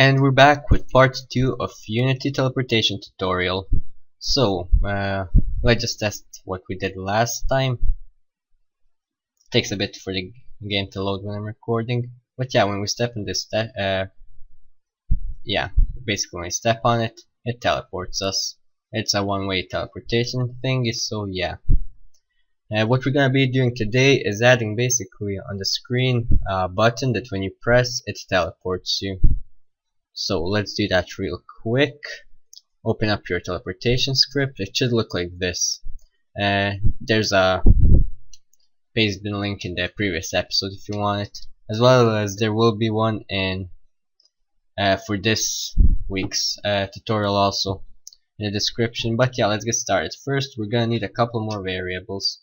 And we're back with part 2 of Unity teleportation tutorial. So, let's just test what we did last time. Takes a bit for the game to load when I'm recording. But yeah, when we step in this basically when we step on it, it teleports us. It's a one-way teleportation thing, so yeah. What we're gonna be doing today is adding basically on the screen a button that when you press, it teleports you. So let's do that real quick. Open up your teleportation script. It should look like this. There's a pasted link in the previous episode if you want it, as well as there will be one in for this week's tutorial also in the description. But yeah, let's get started. First, we're gonna need a couple more variables.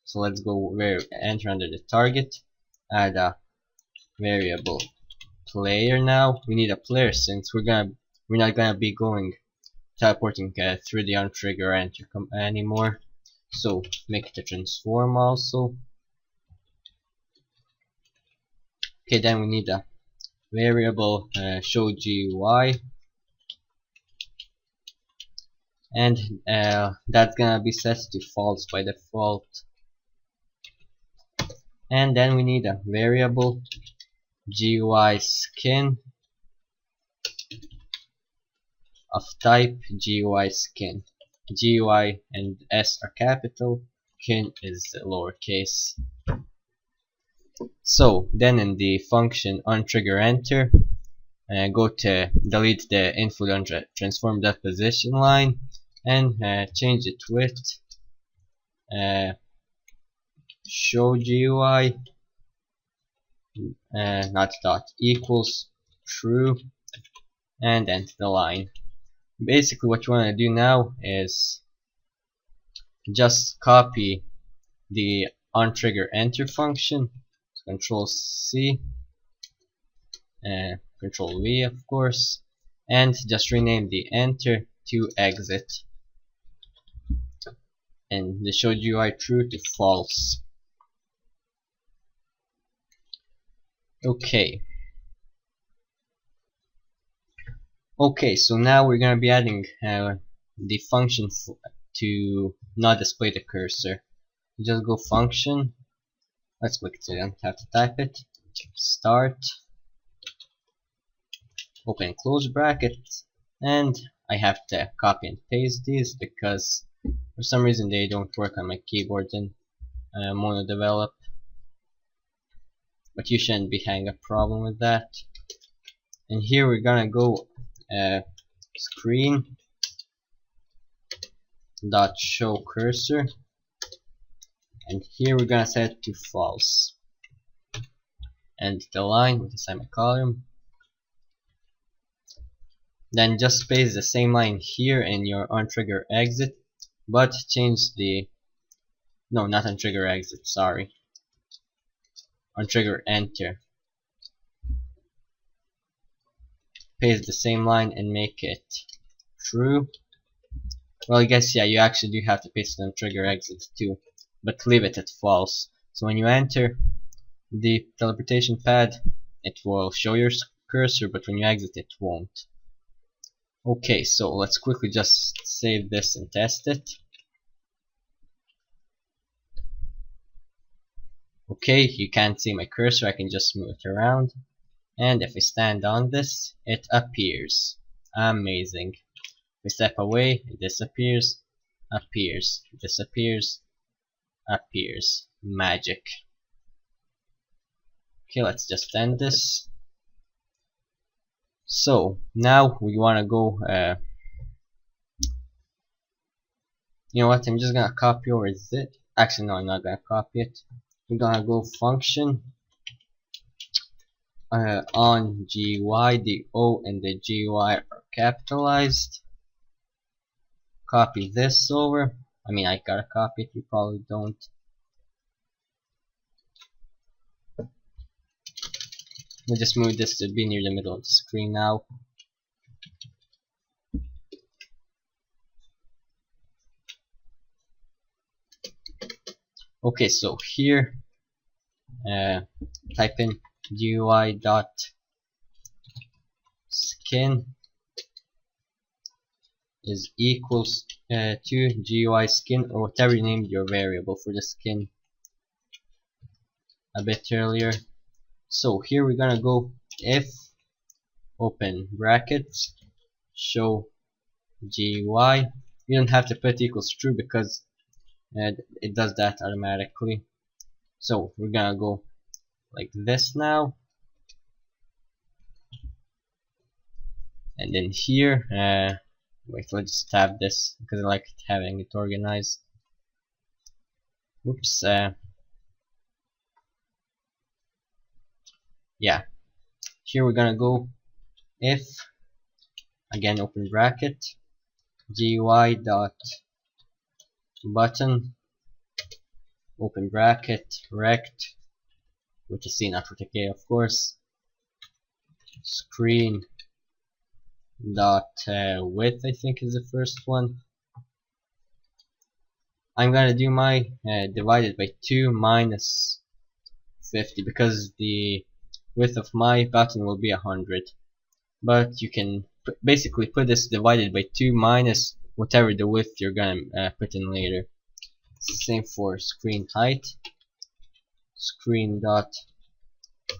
So let's go enter under the target, add a variable player. Now we need a player since we're not gonna be teleporting through the on-trigger enter anymore. So make it a transform also. Okay, then we need a variable show GUI, and that's gonna be set to false by default. And then we need a variable GUI skin of type GUI skin. GUI and S are capital, skin is lowercase. So then in the function onTriggerEnter, go to delete the influence transform.position line and change it with show GUI not dot equals true, and enter the line. Basically what you want to do now is just copy the onTriggerEnter function, Control C, Control V of course, and just rename the enter to exit, and the show GUI true to false. Okay, so now we're gonna be adding the function to not display the cursor. Just go function. Let's click it, so you don't have to type it. Start. Open close bracket, and I have to copy and paste these because for some reason they don't work on my keyboard in MonoDevelop. But you shouldn't be having a problem with that. And here we're gonna go screen dot show cursor, and here we're gonna set it to false, and the line with the semicolon. Then just paste the same line here in your onTrigger exit, but change the not onTrigger exit, sorry, onTrigger enter. Paste the same line and make it true. Well, I guess yeah, you actually do have to paste it on trigger exit too, but leave it at false. So when you enter the teleportation pad, it will show your cursor, but when you exit it won't. Okay, so let's quickly just save this and test it. Okay, you can't see my cursor, I can just move it around, and if I stand on this, it appears. Amazing. If we step away, it disappears, appears, disappears, appears. Magic. Okay, let's just end this. So now we want to go you know what, I'm just gonna copy over it. Actually no, I'm not gonna copy it. We're gonna go function on GUI. The O and the GUI are capitalized. Copy this over. I mean, I gotta copy it, you probably don't. We'll just move this to be near the middle of the screen now. Okay, so here type in GUI dot skin is equals to GUI skin, or whatever you named your variable for the skin a bit earlier. So here we're gonna go if open brackets show GUI. You don't have to put equals true because it does that automatically. So we're gonna go like this now, and then here wait, let's just tab this because I like having it organized. Whoops. Yeah, here we're gonna go if again open bracket GUI dot button open bracket rect, which is C not k of course, screen dot width I think is the first one. I'm gonna do my divided by 2 minus 50 because the width of my button will be 100, but you can basically put this divided by 2 minus whatever the width you're gonna put in later. It's the same for screen height, screen dot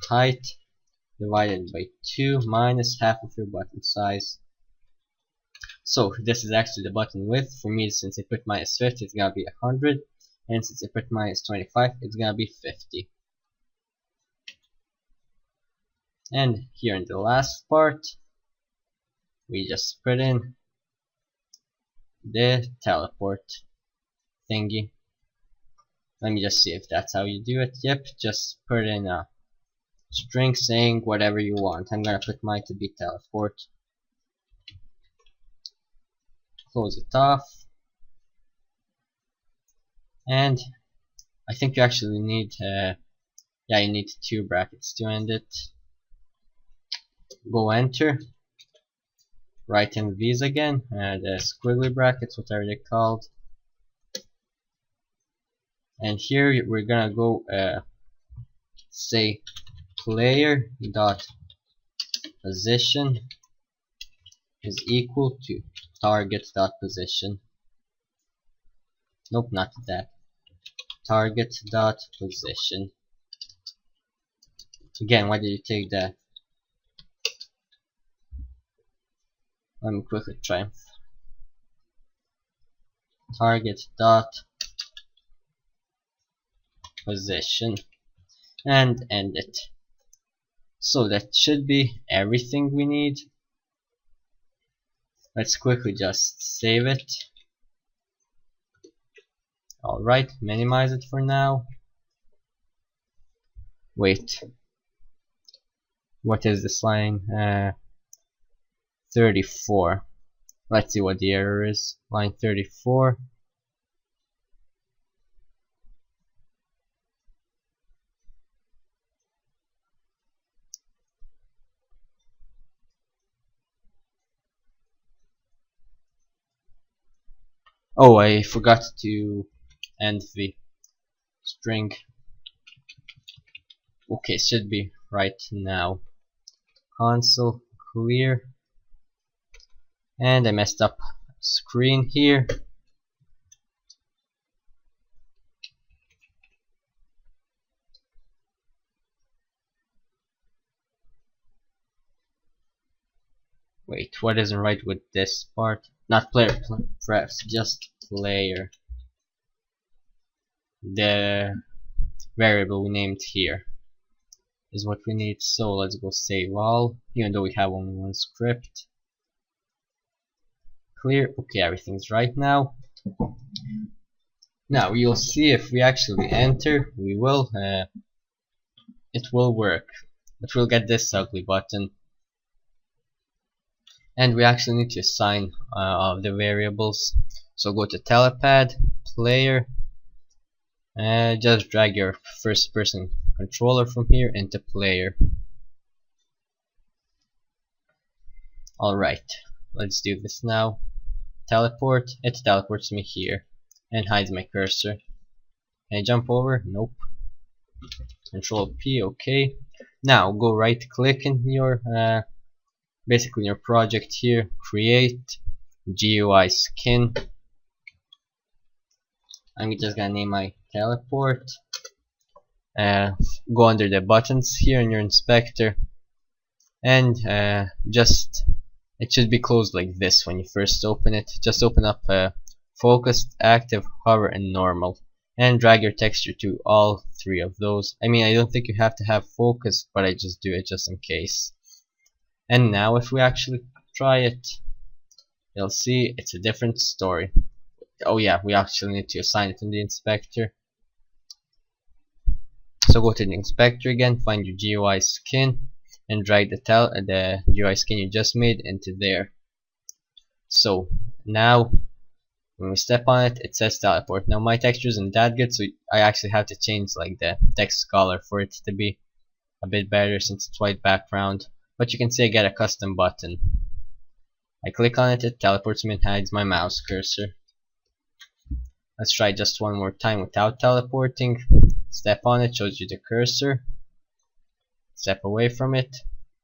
height divided by 2 minus half of your button size. So this is actually the button width. For me, since I put minus 50, it's gonna be 100, and since I put minus 25, it's gonna be 50. And here in the last part, we just put in the teleport thingy. Let me just see if that's how you do it. Yep, just put in a string saying whatever you want. I'm gonna put mine to be teleport. Close it off. And I think you actually need yeah, you need 2 brackets to end it. Go enter. Write in these again, the squiggly brackets, whatever they're called. And here we're gonna go say player dot position is equal to target dot position. Nope, not that. Target dot position. Again, why did you take that? Let me quickly try. Target dot position and end it. So that should be everything we need. Let's quickly just save it. Alright, minimize it for now. Wait, what is this line? 34. Let's see what the error is. Line 34. Oh, I forgot to end the string. Okay, should be right now. Console clear. And I messed up screen here. Wait, what isn't right with this part? Not player, press, just player. The variable we named here is what we need. So let's go save all, even though we have only one script. Clear. Okay, everything's right now. Now you'll see if we actually enter, we will. It will work, but we'll get this ugly button. And we actually need to assign the variables. So go to telepad, player, and just drag your first person controller from here into player. Alright, let's do this now. Teleport, it teleports me here and hides my cursor. Can I jump over? Nope. Control P, okay. Now go right click in your basically in your project here, create GUI skin. I'm just gonna name my teleport. Go under the buttons here in your inspector, and just it should be closed like this when you first open it. Just open up focused, active, hover, and normal, and drag your texture to all three of those. I mean, I don't think you have to have focused, but I just do it just in case. And now if we actually try it, you'll see it's a different story. Oh yeah, we actually need to assign it in the inspector. So go to the inspector again, find your GUI skin, and drag the GUI skin you just made into there. So now when we step on it, it says teleport. Now my texture isn't that good, so I actually have to change like the text color for it to be a bit better since it's white background. But you can see I get a custom button. I click on it, it teleports me and hides my mouse cursor. Let's try just one more time without teleporting. Step on it, shows you the cursor. Step away from it,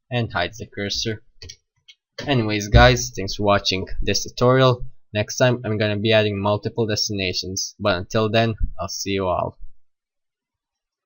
and hides the cursor. Anyways guys, thanks for watching this tutorial. Next time I'm gonna be adding multiple destinations, but until then, I'll see you all.